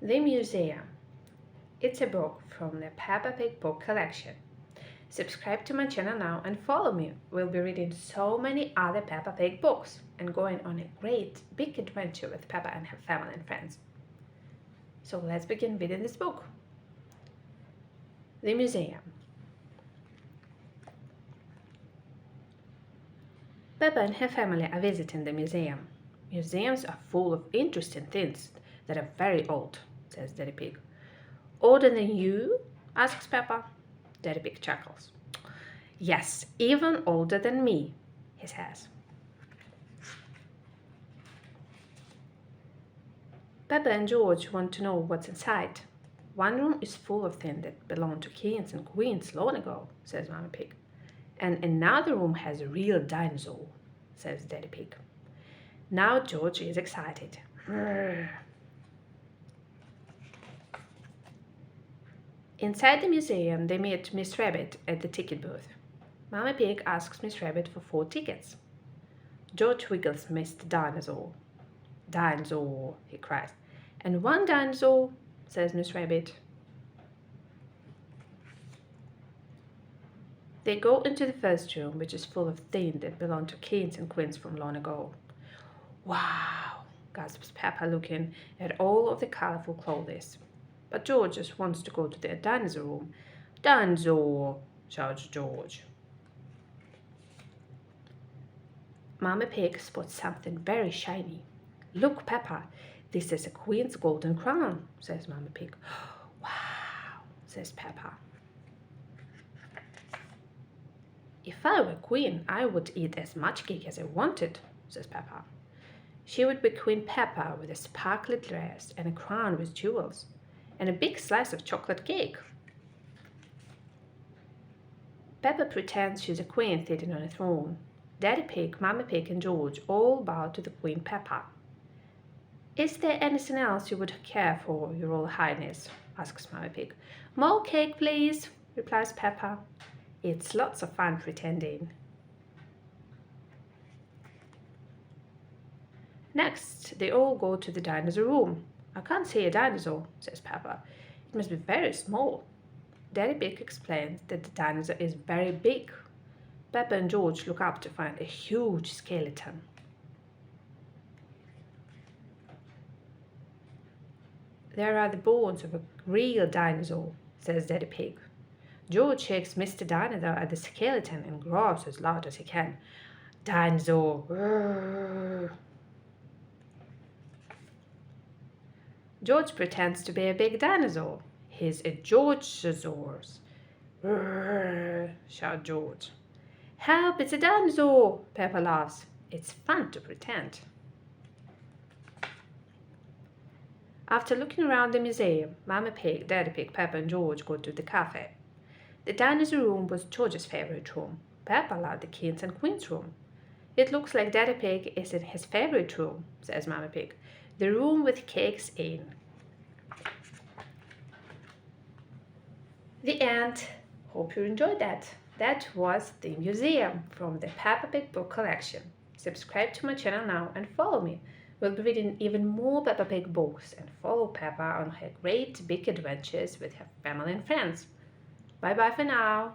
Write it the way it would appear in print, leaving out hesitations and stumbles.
The Museum. It's a book from the Peppa Pig book collection. Subscribe to my channel now and follow me. We'll be reading so many other Peppa Pig books and going on a great big adventure with Peppa and her family and friends. So let's begin reading this book. The Museum. Peppa and her family are visiting the museum. Museums are full of interesting things that are very old, says Daddy Pig. Older than you? Asks Peppa. Daddy Pig chuckles. Yes, even older than me, he says. Peppa and George want to know what's inside. One room is full of things that belonged to kings and queens long ago, says Mama Pig. And another room has a real dinosaur, says Daddy Pig. Now George is excited. Inside the museum, they meet Miss Rabbit at the ticket booth. Mama Pig asks Miss Rabbit for 4 tickets. George wiggles Mr. Dinosaur. Dinosaur, he cries. And 1 dinosaur, says Miss Rabbit. They go into the first room, which is full of things that belong to kings and queens from long ago. Wow, gasps Peppa, looking at all of the colorful clothes. But George just wants to go to the dinosaur room. Dinosaur, shouts George. Mama Pig spots something very shiny. Look, Peppa, this is a queen's golden crown, says Mama Pig. Wow, says Peppa. If I were queen, I would eat as much cake as I wanted, says Peppa. She would be Queen Peppa with a sparkly dress and a crown with jewels, and a big slice of chocolate cake. Peppa pretends she's a queen sitting on a throne. Daddy Pig, Mama Pig, and George all bow to the Queen Peppa. Is there anything else you would care for, Your Royal Highness? Asks Mama Pig. More cake, please, replies Peppa. It's lots of fun pretending. Next, they all go to the dinosaur room. I can't see a dinosaur, says Peppa. It must be very small. Daddy Pig explains that the dinosaur is very big. Peppa and George look up to find a huge skeleton. There are the bones of a real dinosaur, says Daddy Pig. George shakes Mr. Dinosaur at the skeleton and growls as loud as he can. Dinosaur! Roar. George pretends to be a big dinosaur. He's a Georgeosaurus. Shouts George. Help, it's a dinosaur! Peppa laughs. It's fun to pretend. After looking around the museum, Mama Pig, Daddy Pig, Peppa and George go to the cafe. The dinosaur room was George's favorite room. Peppa loved the kings and queens room. It looks like Daddy Pig is in his favorite room, says Mama Pig. The room with cakes in. The end. Hope you enjoyed that. That was The Museum from the Peppa Pig book collection. Subscribe to my channel now and follow me. We'll be reading even more Peppa Pig books and follow Peppa on her great big adventures with her family and friends. Bye bye for now.